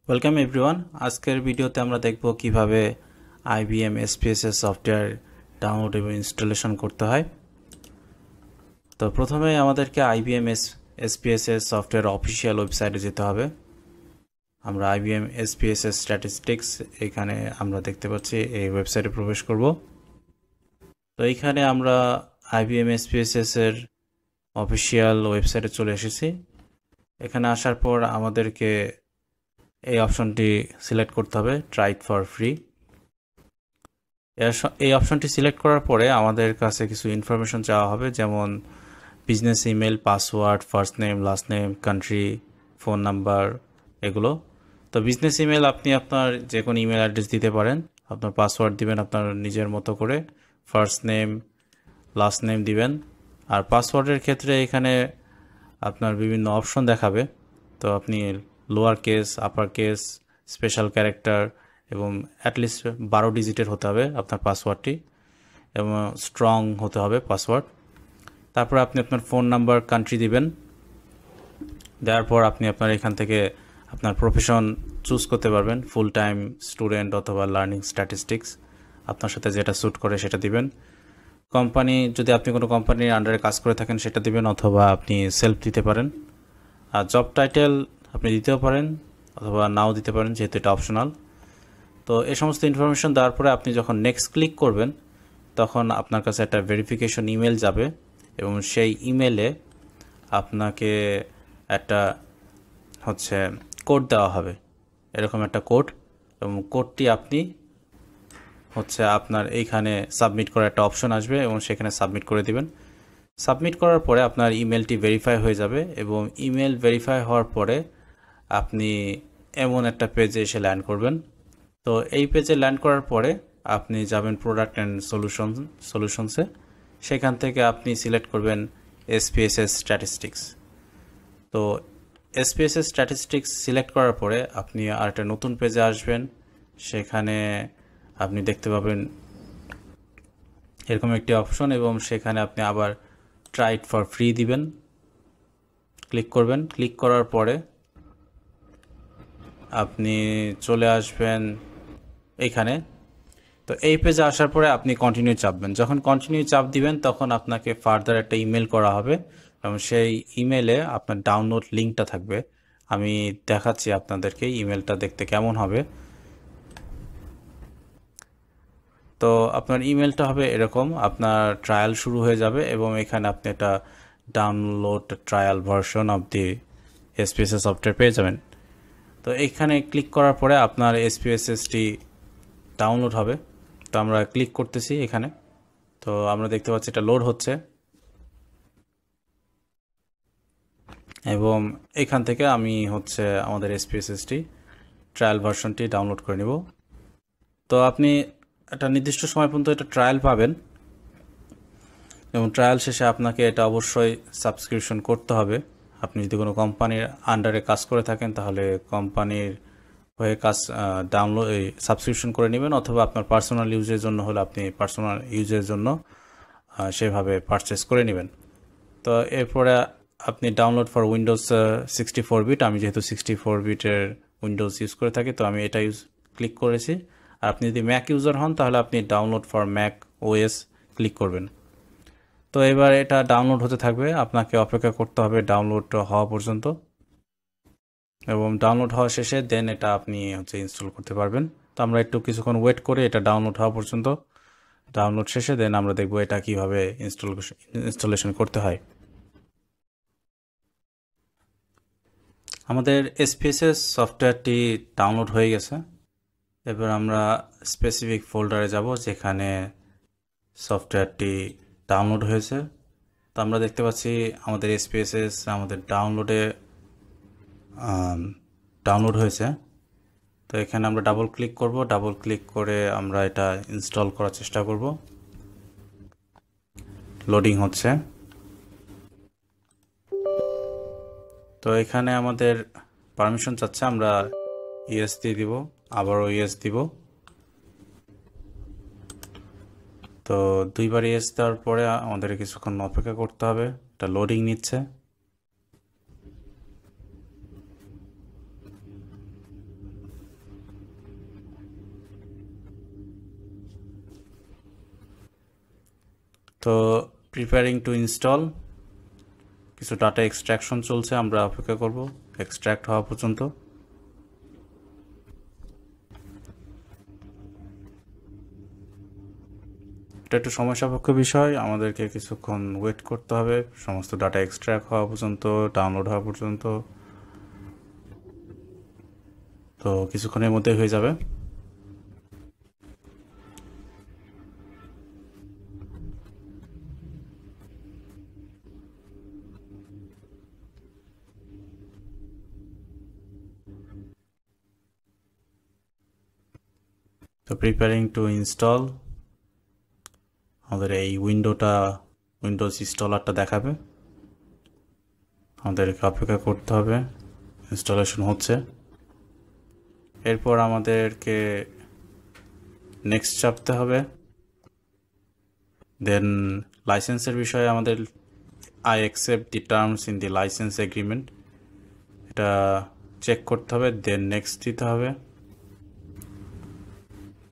Welcome everyone. আজকের ভিডিওতে আমরা দেখব কিভাবে IBM SPSS সফটওয়্যার ডাউনলোড এবং ইনস্টলেশন করতে হয়। তো প্রথমে আমাদেরকে IBM SPSS সফটওয়্যার অফিসিয়াল ওয়েবসাইটে যেতে হবে। আমরা IBM SPSS স্ট্যাটিস্টিক্স এখানে আমরা দেখতে পাচ্ছি, এই ওয়েবসাইটে প্রবেশ করব। তো এইখানে আমরা IBM SPSS এর অফিসিয়াল ওয়েবসাইটে চলে এসেছি। এখানে আসার পর আমাদেরকে এই অপশনটি সিলেক্ট করতে হবে, ট্রাই ইট ফর ফ্রি। এই অপশনটি সিলেক্ট করার পরে আমাদের কাছে কিছু ইনফরমেশন চাওয়া হবে, যেমন business email, password, first name, last name, country, phone number, এগুলো। তো বিজনেস ইমেল আপনি আপনার যে কোনো ইমেল অ্যাড্রেস দিতে পারেন। আপনার পাসওয়ার্ড দিবেন আপনার নিজের মতো করে, ফার্স্ট নেম, লাস্ট নেম দিবেন। আর পাসওয়ার্ডের ক্ষেত্রে এখানে আপনার বিভিন্ন অপশন দেখাবে। তো আপনি lower case, upper case, special character এবং অ্যাটলিস্ট 12 ডিজিটের হতে হবে আপনার পাসওয়ার্ডটি, এবং স্ট্রং হতে হবে পাসওয়ার্ড। তারপর আপনি আপনার ফোন নাম্বার, কান্ট্রি দিবেন। দেওয়ার পর আপনি আপনার এখান থেকে আপনার প্রফেশন চুজ করতে পারবেন, ফুল টাইম, স্টুডেন্ট অথবা লার্নিং স্ট্যাটিস্টিক্স, আপনার সাথে যেটা স্যুট করে সেটা দিবেন। কোম্পানি, যদি আপনি কোনো কোম্পানির আন্ডারে কাজ করে থাকেন সেটা দিবেন, অথবা আপনি সেলফ দিতে পারেন। আর জব টাইটেল আপনি দিতেও পারেন অথবা নাও দিতে পারেন, যেহেতু এটা অপশনাল। তো এই সমস্ত ইনফরমেশন দেওয়ার পরে আপনি যখন নেক্সট ক্লিক করবেন তখন আপনার কাছে একটা ভেরিফিকেশন ইমেল যাবে, এবং সেই ইমেলে আপনাকে একটা কোড দেওয়া হবে, এরকম একটা কোড। এবং কোডটি আপনি আপনার এইখানে সাবমিট করার একটা অপশন আসবে, এবং সেখানে সাবমিট করে দিবেন। সাবমিট করার পরে আপনার ইমেলটি ভেরিফাই হয়ে যাবে, এবং ইমেল ভেরিফাই হওয়ার পরে আপনি এমন একটা পেজে এসে ল্যান্ড করবেন। তো এই পেজে ল্যান্ড করার পরে আপনি যাবেন প্রোডাক্ট অ্যান্ড সলিউশনসে। সেখান থেকে আপনি সিলেক্ট করবেন SPSS স্ট্যাটিস্টিক্স। তো SPSS স্ট্যাটিস্টিক্স সিলেক্ট করার পরে আপনি আরেকটা নতুন পেজে আসবেন। সেখানে আপনি দেখতে পাবেন এরকম একটি অপশন, এবং সেখানে আপনি আবার ট্রাই ইট ফর ফ্রি দিবেন, ক্লিক করবেন। ক্লিক করার পরে আপনি চলে আসবেন এইখানে। তো এই পেজে আসার পরে আপনি কন্টিনিউ চাপবেন। যখন কন্টিনিউ চাপ দিবেন তখন আপনাকে ফার্দার একটা ইমেল করা হবে, এবং সেই ইমেলে আপনার ডাউনলোড লিঙ্কটা থাকবে। আমি দেখাচ্ছি আপনাদেরকে ইমেলটা দেখতে কেমন হবে। তো আপনার ইমেলটা হবে এরকম, আপনার ট্রায়াল শুরু হয়ে যাবে, এবং এখানে আপনি একটা download trial version of the SPSS software পেয়ে যাবেন। তো এইখানে ক্লিক করার পরে আপনার SPSSটি ডাউনলোড হবে। তো আমরা ক্লিক করতেছি এখানে। তো আমরা দেখতে পাচ্ছি এটা লোড হচ্ছে, এবং এখান থেকে আমি আমাদের SPSSটি ট্রায়াল ভার্সনটি ডাউনলোড করে নিব। তো আপনি একটা নির্দিষ্ট সময় পর্যন্ত এটা ট্রায়াল পাবেন, এবং ট্রায়াল শেষে আপনাকে এটা অবশ্যই সাবস্ক্রিপশন করতে হবে। আপনি যদি কোনো কোম্পানির আন্ডারে কাজ করে থাকেন তাহলে কোম্পানির হয়ে কাজ সাবস্ক্রিপশন করে নেবেন, অথবা আপনার পার্সোনাল ইউজের জন্য হলে আপনি পার্সোনাল ইউজের জন্য সেভাবে পারচেস করে নেবেন। তো এরপরে আপনি ডাউনলোড ফর উইন্ডোজ 64 বিট, আমি যেহেতু 64 বিটের উইন্ডোজ ইউজ করে থাকি তো আমি এটা ক্লিক করেছি। আর আপনি যদি ম্যাক ইউজার হন তাহলে আপনি download for Mac OS click করবেন। তো এবার এটা ডাউনলোড হতে থাকবে, আপনাকে অপেক্ষা করতে হবে ডাউনলোড হওয়া পর্যন্ত, এবং ডাউনলোড হওয়া শেষে দেন এটা আপনি ইনস্টল করতে পারবেন। তো আমরা একটু কিছুক্ষণ ওয়েট করে এটা ডাউনলোড হওয়া পর্যন্ত, ডাউনলোড শেষে দেন আমরা দেখব এটা কিভাবে ইনস্টলেশন করতে হয়। আমাদের SPSS সফটওয়্যারটি ডাউনলোড হয়ে গেছে। এবার আমরা স্পেসিফিক ফোল্ডারে যাব যেখানে সফটওয়্যারটি ডাউনলোড হয়েছে। তো আমরা দেখতে পাচ্ছি আমাদের SPSS আমাদের ডাউনলোড হয়েছে। তো এখানে আমরা ডাবল ক্লিক করব, ডাবল ক্লিক করে আমরা এটা ইনস্টল করার চেষ্টা করব। লোডিং হচ্ছে। তো এখানে আমাদের পারমিশন চাচ্ছে, আমরা ইয়েস দিয়ে দিব, আবারও ইয়েস দিব। তো দুইবার ইয়েস দেওয়ার পরে আমাদের কিছুক্ষণ অপেক্ষা করতে হবে, এটা লোডিং নিচ্ছে। তো প্রিপেয়ারিং টু ইনস্টল, কিছু ডাটা এক্সট্রাকশন চলছে, আমরা অপেক্ষা করব এক্সট্রাক্ট হওয়া পর্যন্ত। এটা একটু সময় সাপেক্ষ বিষয়, আমাদেরকে কিছুক্ষণ ওয়েট করতে হবে সমস্ত ডাটা এক্সট্রাক্ট হওয়া পর্যন্ত, ডাউনলোড হওয়া পর্যন্ত। তো কিছুক্ষণের মধ্যে হয়ে যাবে। তো প্রিপেয়ারিং টু ইনস্টল, আমাদের এই উইন্ডোজ ইনস্টলারটা দেখাবে, আমাদেরকে অপেক্ষা করতে হবে, ইনস্টলেশন হচ্ছে। এরপর আমাদেরকে নেক্সট চাপতে হবে। দেন লাইসেন্সের বিষয়ে আমাদের I accept the terms in the licence agreement, এটা চেক করতে হবে, দেন নেক্সট দিতে হবে।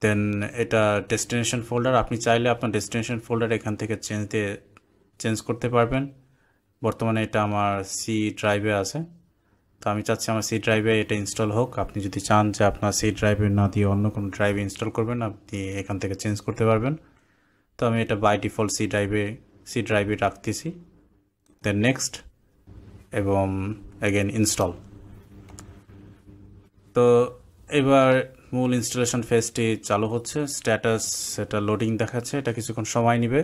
দেন এটা ডেস্টিনেশন ফোল্ডার, আপনি চাইলে আপনার ডেস্টিনেশন ফোল্ডার এখান থেকে চেঞ্জ করতে পারবেন। বর্তমানে এটা আমার সি ড্রাইভে আছে, তো আমি চাচ্ছি আমার সি ড্রাইভে এটা ইনস্টল হোক। আপনি যদি চান যে আপনার সি ড্রাইভে না দিয়ে অন্য কোনো ড্রাইভে ইনস্টল করবেন, আপনি এখান থেকে চেঞ্জ করতে পারবেন। তো আমি এটা বাই ডিফল্ট সি ড্রাইভে রাখতেছি। দেন নেক্সট এবং অ্যাগেন ইনস্টল। তো এবার মূল ইনস্টলেশন ফেজটি চালু হচ্ছে, স্ট্যাটাস এটা লোডিং দেখাচ্ছে, এটা কিছুক্ষণ সময় নেবে,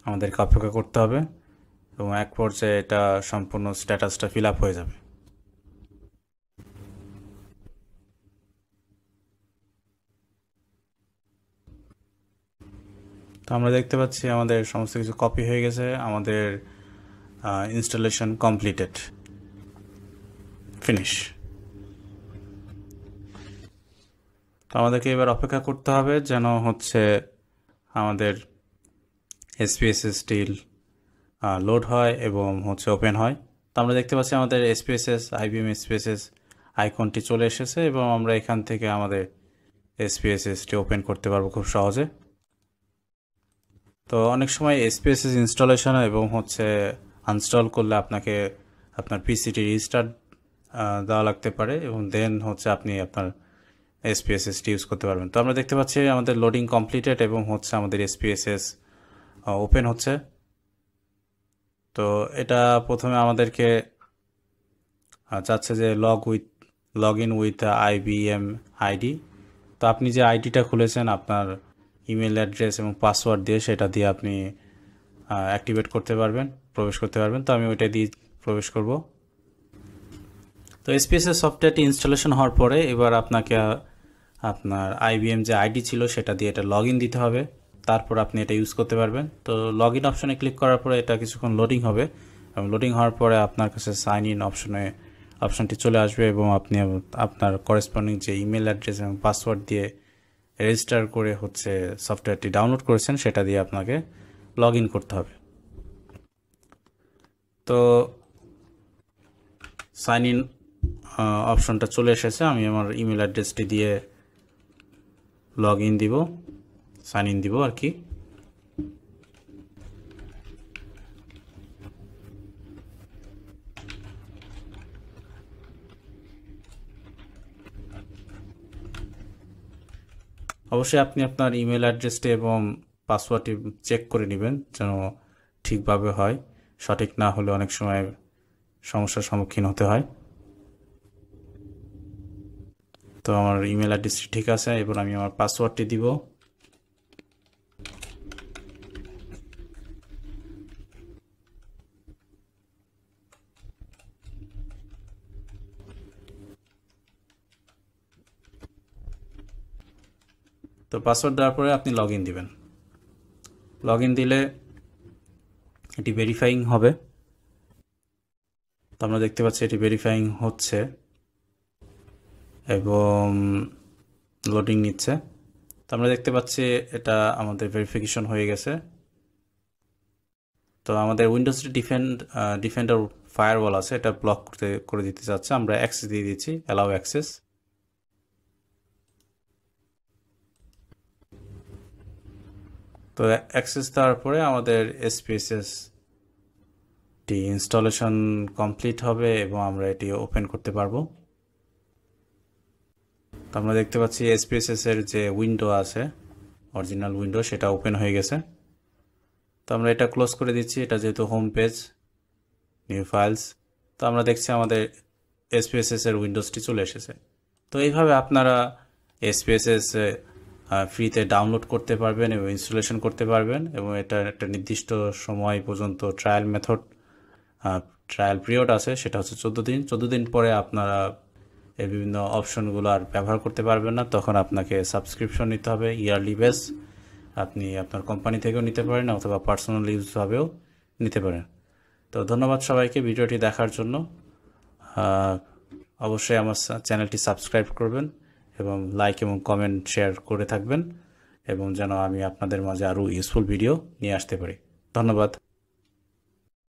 আমাদেরকে অপেক্ষা করতে হবে এবং এক পর্যায়ে এটা সম্পূর্ণ স্ট্যাটাসটা ফিল আপ হয়ে যাবে। তো আমরা দেখতে পাচ্ছি আমাদের সমস্ত কিছু কপি হয়ে গেছে, আমাদের ইনস্টলেশন কমপ্লিটেড, ফিনিশ। তো আমাদেরকে এবার অপেক্ষা করতে হবে যেন হচ্ছে আমাদের SPSS লোড হয় এবং হচ্ছে ওপেন হয়। তো আমরা দেখতে পাচ্ছি আমাদের IBM SPSS আইকনটি চলে এসেছে এবং আমরা এখান থেকে আমাদের SPSSটি ওপেন করতে পারবো খুব সহজে। তো অনেক সময় SPSS ইনস্টলেশন এবং হচ্ছে আনস্টল করলে আপনাকে আপনার পিসিটি রিস্টার্ট দেওয়া লাগতে পারে এবং দেন হচ্ছে আপনি আপনার SPSSটি ইউজ করতে পারবেন। তো আমরা দেখতে পাচ্ছি আমাদের লোডিং কমপ্লিটেড এবং হচ্ছে আমাদের SPSS ওপেন হচ্ছে। তো এটা প্রথমে আমাদেরকে চাচ্ছে যে log in with IBM ID. তো আপনি যে আইডিটা খুলেছেন আপনার ইমেল অ্যাড্রেস এবং পাসওয়ার্ড দিয়ে, সেটা দিয়ে আপনি অ্যাক্টিভেট করতে পারবেন, প্রবেশ করতে পারবেন। তো আমি ওইটা দিয়ে প্রবেশ করব। তো SPSS সফটওয়্যারটি ইনস্টলেশন হওয়ার পরে এবার আপনাকে আপনার IBM যে আইডি ছিল সেটা দিয়ে এটা লগ ইন দিতে হবে, তারপর আপনি এটা ইউজ করতে পারবেন। তো লগ ইন অপশনে ক্লিক করার পরে এটা কিছুক্ষণ লোডিং হবে এবং লোডিং হওয়ার পরে আপনার কাছে সাইন ইন অপশনটি চলে আসবে এবং আপনি আপনার করেসপন্ডিং যে ইমেল অ্যাড্রেস এবং পাসওয়ার্ড দিয়ে রেজিস্টার করে হচ্ছে সফটওয়্যারটি ডাউনলোড করেছেন সেটা দিয়ে আপনাকে লগ ইন করতে হবে। তো সাইন ইন অপশনটা চলে এসেছে, আমি আমার ইমেল অ্যাড্রেসটি দিয়ে লগ ইন দিব, সাইন ইন দিব আর কি। অবশ্যই আপনি আপনার ইমেল অ্যাড্রেসটি এবং পাসওয়ার্ডটি চেক করে নেবেন যেন ঠিকভাবে হয়, সঠিক না হলে অনেক সময় সমস্যার সম্মুখীন হতে হয়। তো আমার ইমেল অ্যাড্রেসটি ঠিক আছে, এবার আমি আমার পাসওয়ার্ডটি দিব। তো পাসওয়ার্ড দেওয়ার পরে আপনি লগ ইন দিবেন। লগ ইন দিলে এটি ভেরিফাইং হবে। তো আমরা দেখতে পাচ্ছি এটি ভেরিফাইং হচ্ছে এবং লোডিং নিচ্ছে। তো আমরা দেখতে পাচ্ছি এটা আমাদের ভেরিফিকেশন হয়ে গেছে। তো আমাদের উইন্ডোজটি ডিফেন্ডার ফায়ারওয়াল আছে, এটা ব্লক করে দিতে চাচ্ছে, আমরা অ্যাক্সেস দিয়ে দিচ্ছি, অ্যালাউ অ্যাক্সেস। তো অ্যাক্সেস দেওয়ার পরে আমাদের SPSS টি ইনস্টলেশন কমপ্লিট হবে এবং আমরা এটি ওপেন করতে পারবো। তো আমরা দেখতে পাচ্ছি SPSS এর যে উইন্ডো আছে, অরিজিনাল উইন্ডো, সেটা ওপেন হয়ে গেছে। তো আমরা এটা ক্লোজ করে দিচ্ছি, এটা যেহেতু হোম পেজ, নিউ ফাইলস। তো আমরা দেখছি আমাদের SPSS এর উইন্ডোজটি চলে এসেছে। তো এইভাবে আপনারা SPSS ফ্রিতে ডাউনলোড করতে পারবেন এবং ইনস্টলেশন করতে পারবেন, এবং এটা একটা নির্দিষ্ট সময় পর্যন্ত ট্রায়াল পিরিয়ড আছে, সেটা হচ্ছে 14 দিন। 14 দিন পরে আপনারা এই বিভিন্ন অপশনগুলো আর ব্যবহার করতে পারবেন না, তখন আপনাকে সাবস্ক্রিপশন নিতে হবে ইয়ারলি বেস। আপনি আপনার কোম্পানি থেকেও নিতে পারেন অথবা পার্সোনাল ইউজভাবেও নিতে পারেন। তো ধন্যবাদ সবাইকে ভিডিওটি দেখার জন্য। অবশ্যই আমার চ্যানেলটি সাবস্ক্রাইব করবেন এবং লাইক এবং কমেন্ট শেয়ার করে থাকবেন, এবং যেন আমি আপনাদের মাঝে আরও ইউজফুল ভিডিও নিয়ে আসতে পারি। ধন্যবাদ।